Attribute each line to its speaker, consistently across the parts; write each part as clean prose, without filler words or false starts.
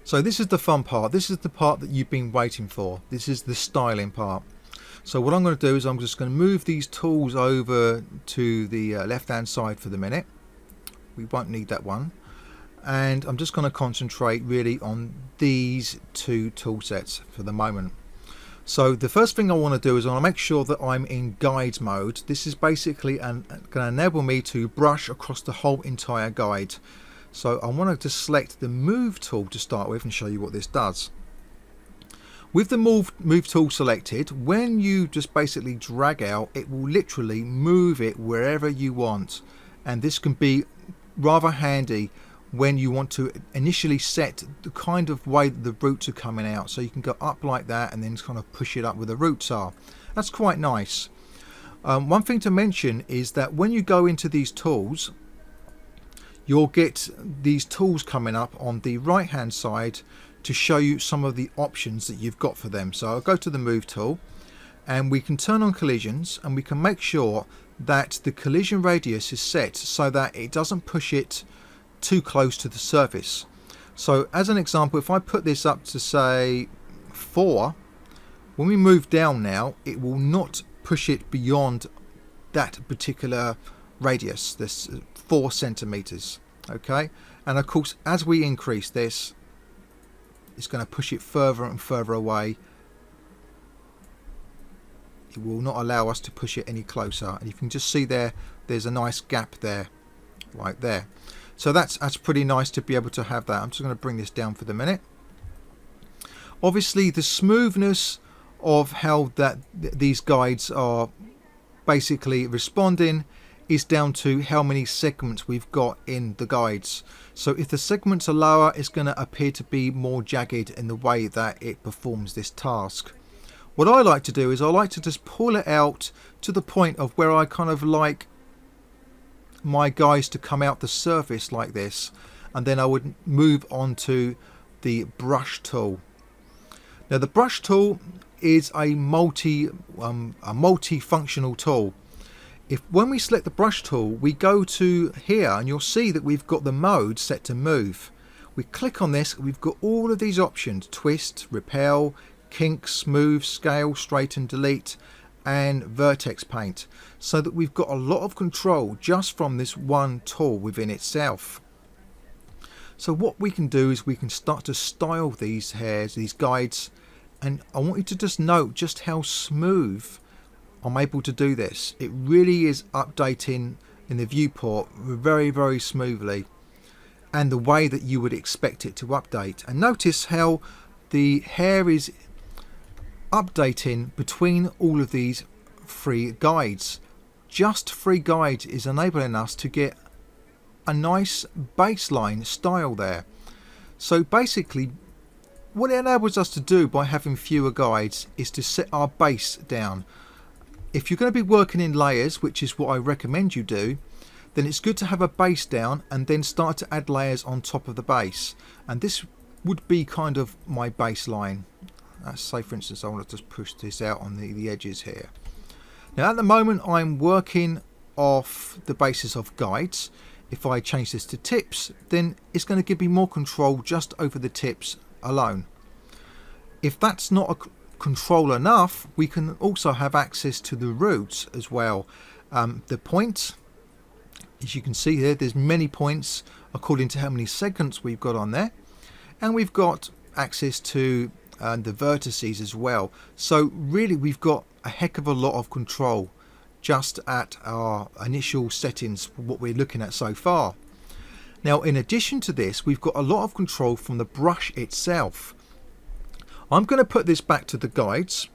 Speaker 1: So this is the fun part. This is the part that you've been waiting for. This is the styling part. So what I'm going to do is I'm just going to move these tools over to the left hand side for the minute. We won't need that one. And I'm just going to concentrate really on these two tool sets for the moment. So the first thing I want to do is I want to make sure that I'm in guides mode. This is basically going to enable me to brush across the whole entire guide. So I want to just select the move tool to start with and show you what this does. With the move tool selected, when you just basically drag out, it will literally move it wherever you want. And this can be rather handy when you want to initially set the kind of way that the roots are coming out. So you can go up like that and then kind of push it up where the roots are. That's quite nice. One thing to mention is that when you go into these tools, you'll get these tools coming up on the right hand side to show you some of the options that you've got for them. So I'll go to the move tool and we can turn on collisions and we can make sure that the collision radius is set so that it doesn't push it too close to the surface. So as an example, if I put this up to say 4, when we move down now, it will not push it beyond that particular radius, this 4 centimeters. Okay, and of course as we increase this, it's going to push it further and further away. It will not allow us to push it any closer, and you can just see there's a nice gap there, right there. So that's pretty nice to be able to have that. I'm just going to bring this down for the minute. Obviously the smoothness of how these guides are basically responding is down to how many segments we've got in the guides. So if the segments are lower, it's going to appear to be more jagged in the way that it performs this task. What I like to do is I like to just pull it out to the point of where I kind of like my guides to come out the surface like this, and then I would move on to the brush tool. Now the brush tool is a multi-functional tool. When we select the brush tool, we go to here and you'll see that we've got the mode set to move. We click on this, we've got all of these options: twist, repel, kink, smooth, scale, straighten, delete, and vertex paint, so that we've got a lot of control just from this one tool within itself. So what we can do is we can start to style these hairs, these guides, and I want you to just note just how smooth I'm able to do this. It really is updating in the viewport very, very smoothly, and the way that you would expect it to update. And notice how the hair is updating between all of these 3 guides. Just 3 guides is enabling us to get a nice baseline style there. So basically what it enables us to do by having fewer guides is to set our base down. If you're going to be working in layers, which is what I recommend you do, then it's good to have a base down and then start to add layers on top of the base. And this would be kind of my baseline. Let's say for instance I want to just push this out on the edges here. Now at the moment I'm working off the basis of guides. If I change this to tips, then it's going to give me more control just over the tips alone. If that's not a control enough, we can also have access to the roots as well. The points, as you can see here, there's many points according to how many segments we've got on there, and we've got access to the vertices as well. So really we've got a heck of a lot of control just at our initial settings for what we're looking at so far. Now in addition to this, we've got a lot of control from the brush itself. I'm going to put this back to the guides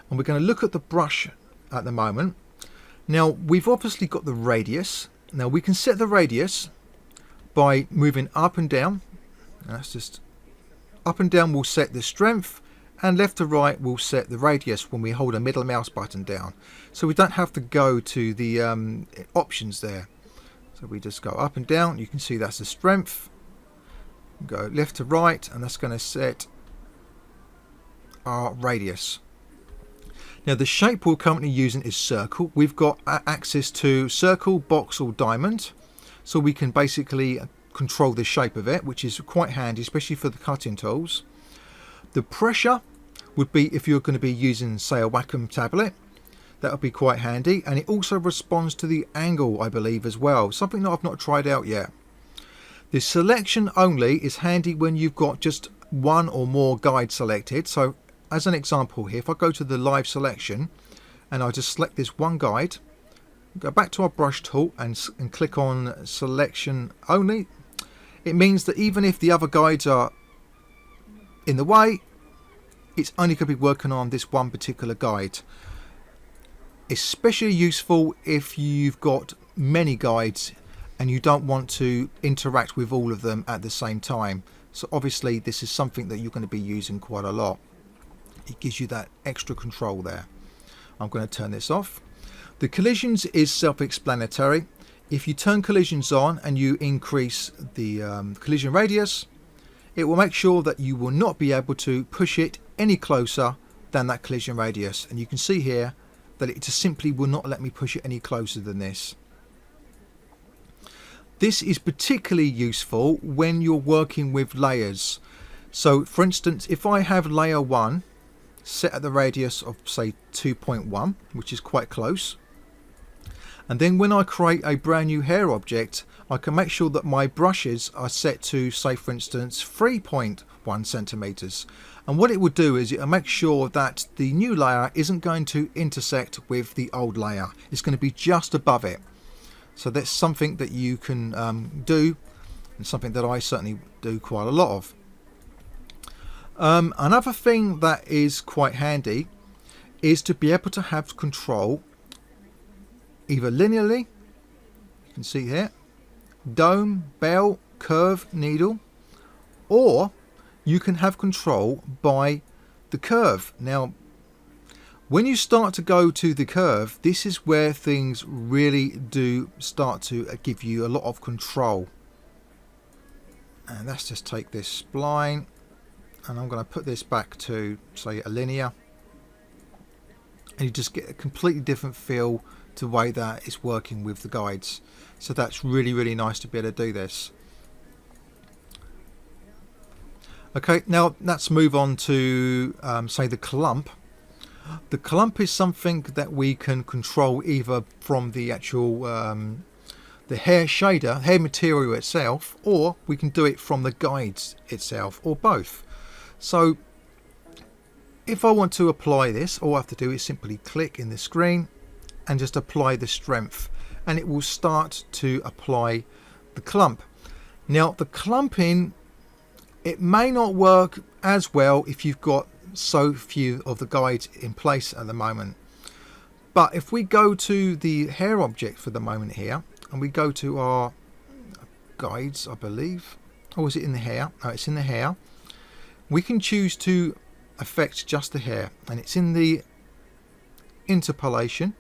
Speaker 1: and we're going to look at the brush at the moment. Now we've obviously got the radius. Now we can set the radius by moving up and down. That's just up and down will set the strength, and left to right will set the radius when we hold a middle mouse button down. So we don't have to go to the options there. So we just go up and down. You can see that's the strength. Go left to right, and that's going to set our radius. Now the shape we're currently using is circle. We've got access to circle, box or diamond, so we can basically control the shape of it, which is quite handy, especially for the cutting tools. The pressure would be if you're going to be using, say, a Wacom tablet. That would be quite handy, and it also responds to the angle, I believe, as well, something that I've not tried out yet. The selection only is handy when you've got just one or more guides selected. So as an example here, if I go to the live selection and I just select this one guide, go back to our brush tool and click on selection only, it means that even if the other guides are in the way, it's only going to be working on this one particular guide. Especially useful if you've got many guides and you don't want to interact with all of them at the same time. So obviously this is something that you're going to be using quite a lot. It gives you that extra control there. I'm going to turn this off. The collisions is self-explanatory. If you turn collisions on and you increase the collision radius, it will make sure that you will not be able to push it any closer than that collision radius. And you can see here that it just simply will not let me push it any closer than this. This is particularly useful when you're working with layers. So for instance, if I have layer 1 set at the radius of say 2.1, which is quite close, and then when I create a brand new hair object, I can make sure that my brushes are set to, say for instance, 3.1 centimeters. And what it will do is it will make sure that the new layer isn't going to intersect with the old layer. It's going to be just above it. So that's something that you can do, and something that I certainly do quite a lot of. Another thing that is quite handy is to be able to have control either linearly, you can see here, dome, bell, curve, needle, or you can have control by the curve. Now when you start to go to the curve, this is where things really do start to give you a lot of control. And let's just take this spline and I'm going to put this back to say a linear, and you just get a completely different feel to the way that it's working with the guides. So that's really, really nice to be able to do this. Okay, now let's move on to say the clump. The clump is something that we can control either from the actual the hair shader, hair material itself, or we can do it from the guides itself, or both. So if I want to apply this, all I have to do is simply click in the screen and just apply the strength, and it will start to apply the clump. Now the clumping, it may not work as well if you've got so few of the guides in place at the moment. But if we go to the hair object for the moment here, and we go to our guides, I believe, or is it in the hair? No, it's in the hair. We can choose to affect just the hair, and it's in the interpolation.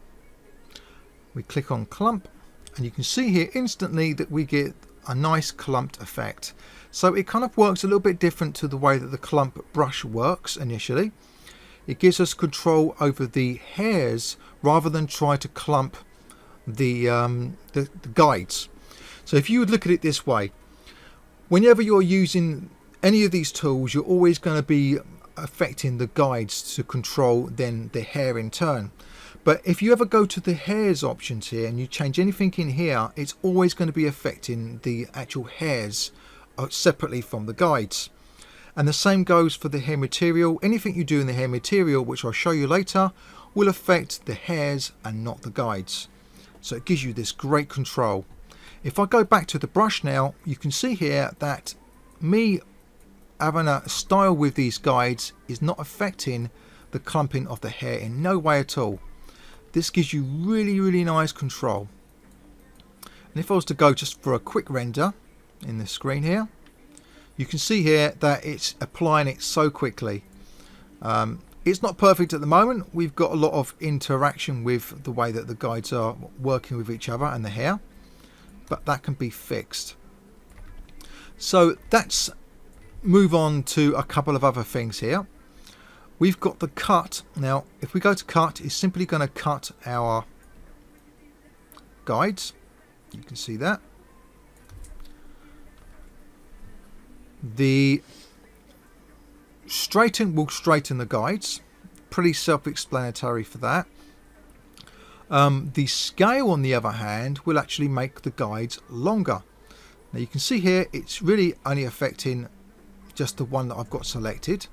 Speaker 1: We click on clump, and you can see here instantly that we get a nice clumped effect. So it kind of works a little bit different to the way that the clump brush works initially. It gives us control over the hairs rather than try to clump the guides. So if you would look at it this way, whenever you're using any of these tools, you're always going to be affecting the guides to control then the hair in turn. But if you ever go to the hairs options here and you change anything in here, it's always going to be affecting the actual hairs separately from the guides. And the same goes for the hair material. Anything you do in the hair material, which I'll show you later, will affect the hairs and not the guides. So it gives you this great control. If I go back to the brush now, you can see here that me having a style with these guides is not affecting the clumping of the hair in no way at all. This gives you really, really nice control. And if I was to go just for a quick render in the screen here, you can see here that it's applying it so quickly. It's not perfect at the moment. We've got a lot of interaction with the way that the guides are working with each other and the hair, but that can be fixed. So let's move on to a couple of other things here. We've got the cut. Now if we go to cut, it's simply going to cut our guides. You can see that. The straighten will straighten the guides, pretty self-explanatory for that. The scale, on the other hand, will actually make the guides longer. Now you can see here it's really only affecting just the one that I've got selected.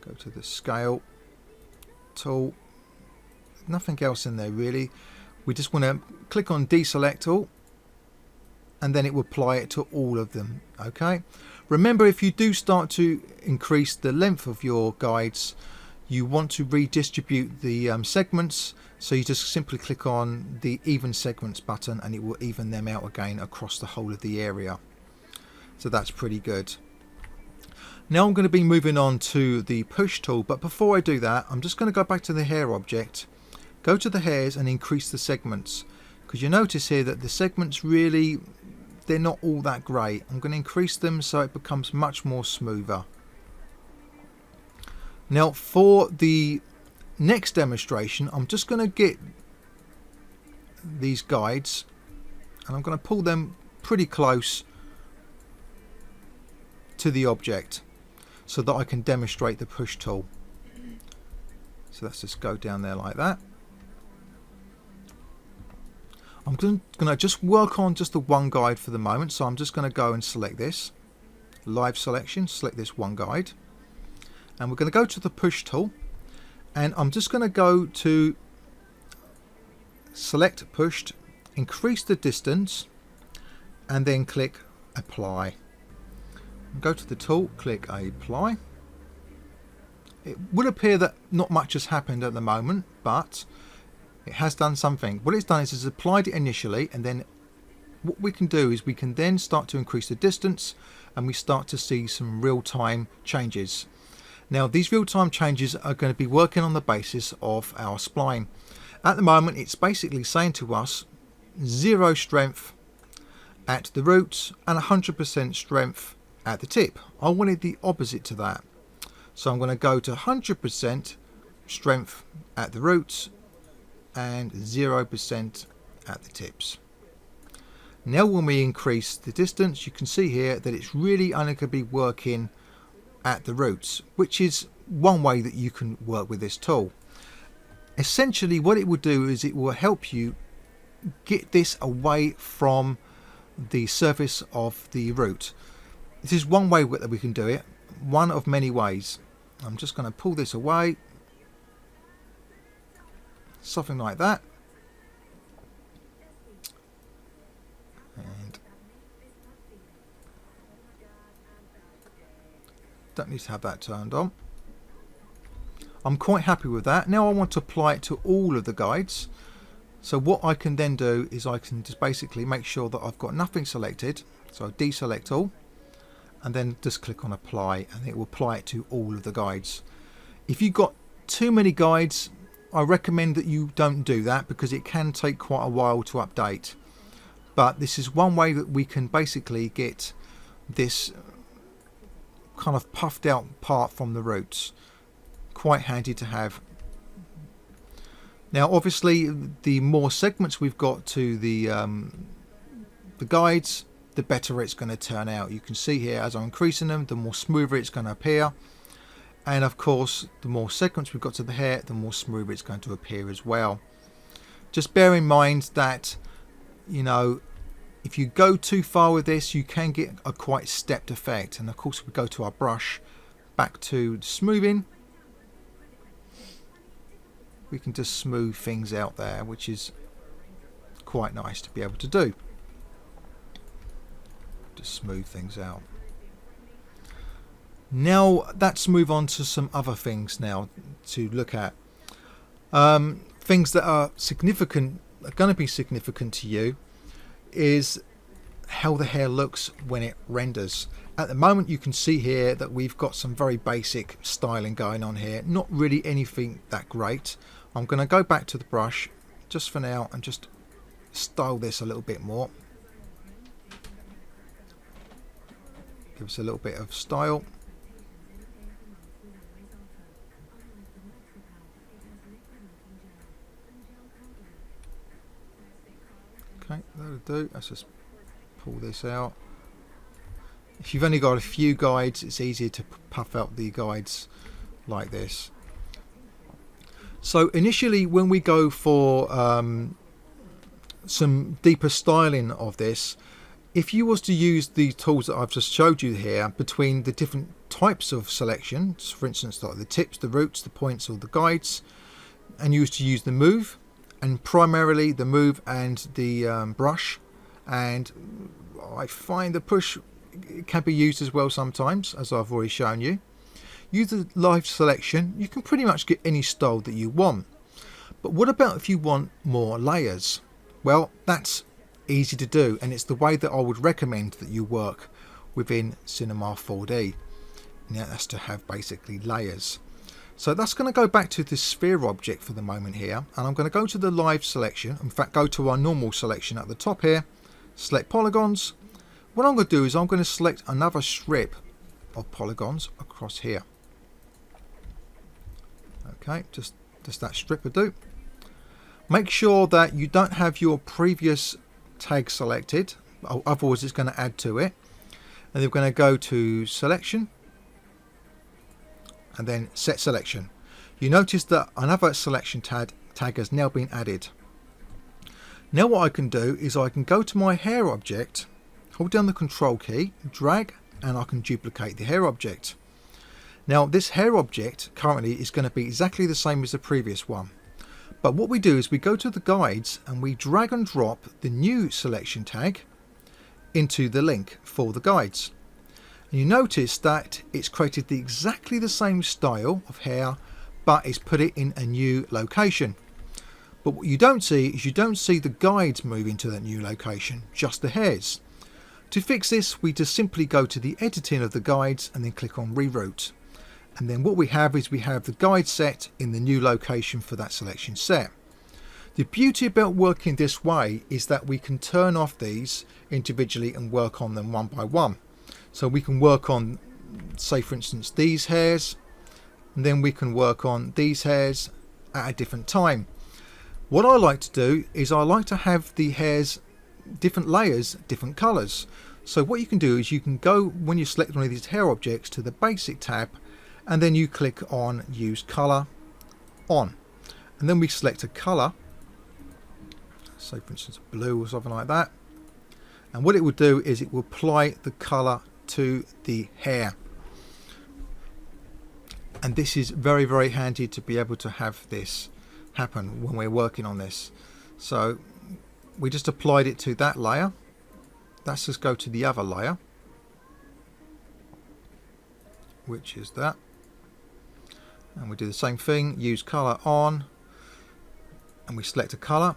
Speaker 1: Go to the scale tool, nothing else in there really. We just want to click on deselect all, and then it will apply it to all of them. Okay, remember, if you do start to increase the length of your guides, you want to redistribute the segments, so you just simply click on the even segments button and it will even them out again across the whole of the area. So that's pretty good. Now I'm going to be moving on to the push tool, but before I do that, I'm just going to go back to the hair object, go to the hairs and increase the segments, because you notice here that the segments really, they're not all that great. I'm going to increase them so it becomes much more smoother. Now for the next demonstration, I'm just going to get these guides and I'm going to pull them pretty close to the object so that I can demonstrate the push tool. So let's just go down there like that. I'm going to just work on just the one guide for the moment, so I'm just going to go and select this live selection, select this one guide, and we're going to go to the push tool, and I'm just going to go to select pushed, increase the distance, and then click apply. Go to the tool, click apply. It would appear that not much has happened at the moment, but it has done something. What it's done is it's applied it initially, and then what we can do is we can then start to increase the distance and we start to see some real-time changes. Now these real-time changes are going to be working on the basis of our spline. At the moment it's basically saying to us 0 strength at the roots and 100% strength at the tip. I wanted the opposite to that, so I'm going to go to 100% strength at the roots and 0% at the tips. Now when we increase the distance, you can see here that it's really only going to be working at the roots, which is one way that you can work with this tool. Essentially what it will do is it will help you get this away from the surface of the root. This is one way that we can do it, one of many ways. I'm just going to pull this away, something like that, and don't need to have that turned on. I'm quite happy with that. Now I want to apply it to all of the guides, so what I can then do is I can just basically make sure that I've got nothing selected, so deselect all and then just click on apply, and it will apply it to all of the guides. If you've got too many guides, I recommend that you don't do that, because it can take quite a while to update. But this is one way that we can basically get this kind of puffed out part from the roots. Quite handy to have. Now obviously the more segments we've got to the guides, the better it's going to turn out. You can see here as I'm increasing them, the more smoother it's going to appear. And of course, the more segments we've got to the hair, the more smoother it's going to appear as well. Just bear in mind that, you know, if you go too far with this, you can get a quite stepped effect. And of course, we go to our brush, back to smoothing. We can just smooth things out there, which is quite nice to be able to do. Just smooth things out. Now let's move on to some other things now to look at. Things that are significant, are going to be significant to you, is how the hair looks when it renders. At the moment you can see here that we've got some very basic styling going on here, not really anything that great. I'm going to go back to the brush just for now and just style this a little bit more. Give us a little bit of style. Okay, that'll do. Let's just pull this out. If you've only got a few guides, it's easier to puff out the guides like this. So initially, when we go for some deeper styling of this, if you was to use the tools that I've just showed you here between the different types of selections, for instance like the tips, the roots, the points or the guides, and you was to use the move, and primarily the move and the brush, and I find the push can be used as well sometimes, as I've already shown you. Use the live selection, you can pretty much get any style that you want. But what about if you want more layers? Well, that's easy to do, and it's the way that I would recommend that you work within Cinema 4D. Now that's to have basically layers. So that's going to go back to the sphere object for the moment here, and I'm going to go to the live selection, in fact go to our normal selection at the top here, select polygons. What I'm going to do is I'm going to select another strip of polygons across here. Okay, just that strip will do. Make sure that you don't have your previous tag selected, otherwise it's going to add to it. And then we're going to go to selection and then set selection. You notice that another selection tag has now been added. Now what I can do is I can go to my hair object, hold down the control key, drag, and I can duplicate the hair object. Now this hair object currently is going to be exactly the same as the previous one. But what we do is we go to the guides and we drag and drop the new selection tag into the link for the guides. And you notice that it's created exactly the same style of hair, but it's put it in a new location. But what you don't see is you don't see the guides move into that new location, just the hairs. To fix this, we just simply go to the editing of the guides and then click on reroute. And then what we have is we have the guide set in the new location for that selection set. The beauty about working this way is that we can turn off these individually and work on them one by one. So we can work on, say for instance, these hairs, and then we can work on these hairs at a different time. What I like to do is I like to have the hairs different layers, different colors. So what you can do is you can go, when you select one of these hair objects, to the basic tab, and then you click on use color on, and then we select a color, say for instance blue or something like that, and what it will do is it will apply the color to the hair. And this is very, very handy to be able to have this happen when we're working on this. So we just applied it to that layer. Let's just go to the other layer, which is that, and we do the same thing, use color on, and we select a color,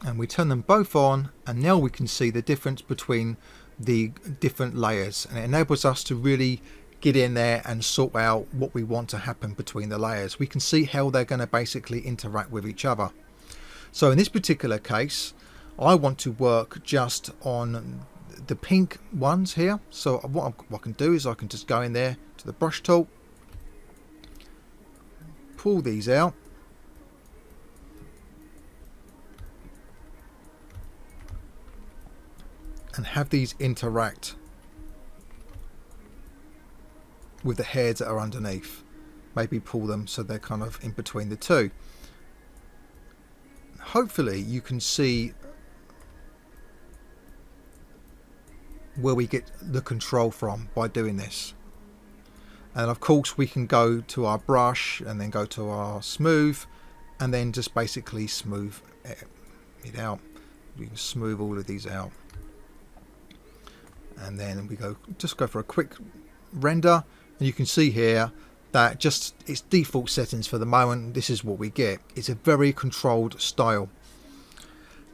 Speaker 1: and we turn them both on, and now we can see the difference between the different layers, and it enables us to really get in there and sort out what we want to happen between the layers. We can see how they're going to basically interact with each other. So in this particular case, I want to work just on the pink ones here. So what I can do is I can just go in there to the brush tool, pull these out, and have these interact with the hairs that are underneath. Maybe pull them so they're kind of in between the two. Hopefully you can see where we get the control from by doing this. And of course we can go to our brush and then go to our smooth and then just basically smooth it out. We can smooth all of these out. And then we just go for a quick render, and you can see here that just its default settings for the moment, this is what we get. It's a very controlled style.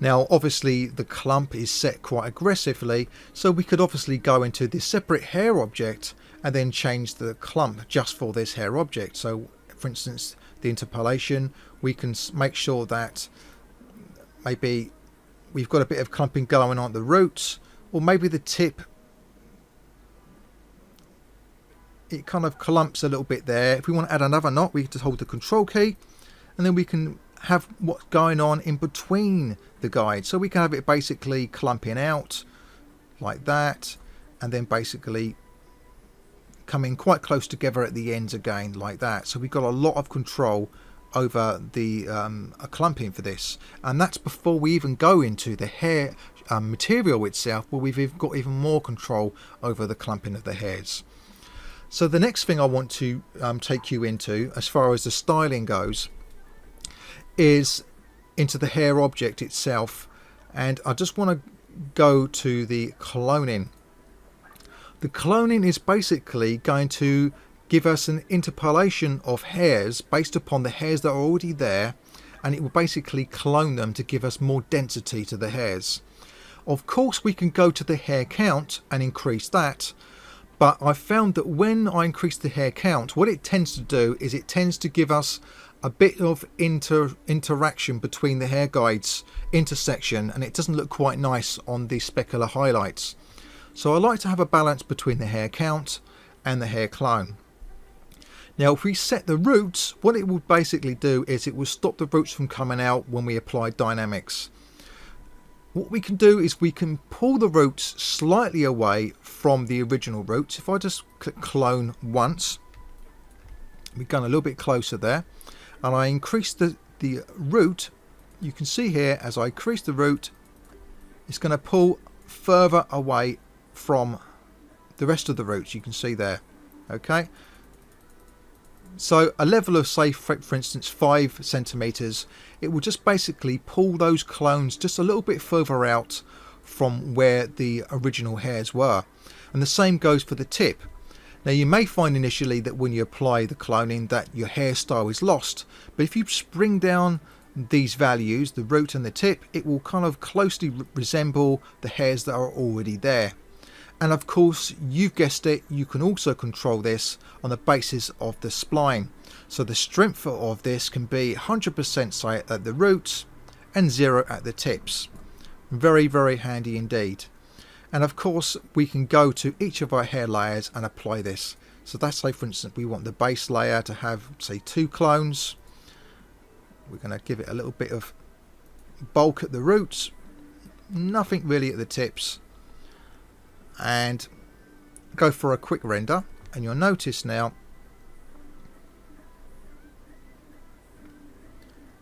Speaker 1: Now obviously the clump is set quite aggressively, so we could obviously go into this separate hair object and then change the clump just for this hair object. So for instance the interpolation, we can make sure that maybe we've got a bit of clumping going on at the roots, or maybe the tip, it kind of clumps a little bit there. If we want to add another knot, we just hold the control key, and then we can have what's going on in between the guides. So we can have it basically clumping out like that, and then basically coming quite close together at the ends again like that. So we've got a lot of control over the clumping for this, and that's before we even go into the hair material itself, where we've got even more control over the clumping of the hairs. So the next thing I want to take you into, as far as the styling goes, is into the hair object itself, and I just want to go to the cloning. The cloning is basically going to give us an interpolation of hairs based upon the hairs that are already there, and it will basically clone them to give us more density to the hairs. Of course, we can go to the hair count and increase that, but I found that when I increase the hair count, what it tends to do is it tends to give us a bit of interaction between the hair guides, intersection, and it doesn't look quite nice on the specular highlights. So I like to have a balance between the hair count and the hair clone. Now if we set the roots, what it will basically do is it will stop the roots from coming out when we apply dynamics. What we can do is we can pull the roots slightly away from the original roots. If I just click clone once, we've gone a little bit closer there, and I increase the root. You can see here as I increase the root, it's going to pull further away from the rest of the roots. You can see there. Okay, so a level of, say for instance 5 centimeters, it will just basically pull those clones just a little bit further out from where the original hairs were. And the same goes for the tip. Now you may find initially that when you apply the cloning that your hairstyle is lost, but if you bring down these values, the root and the tip, it will kind of closely resemble the hairs that are already there. And of course, you've guessed it, you can also control this on the basis of the spline. So the strength of this can be 100% say at the roots and 0 at the tips. Very, very handy indeed. And of course, we can go to each of our hair layers and apply this. So that's, say for instance, we want the base layer to have, say, 2 clones. We're going to give it a little bit of bulk at the roots, nothing really at the tips, and go for a quick render. And you'll notice now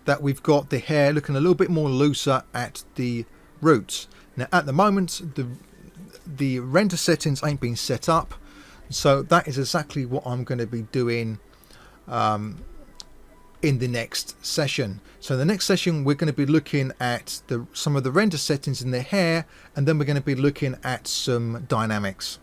Speaker 1: that we've got the hair looking a little bit more looser at the roots. Now at the moment the render settings ain't been set up, so that is exactly what I'm going to be doing in the next session. So the next session we're going to be looking at some of the render settings in the hair, and then we're going to be looking at some dynamics.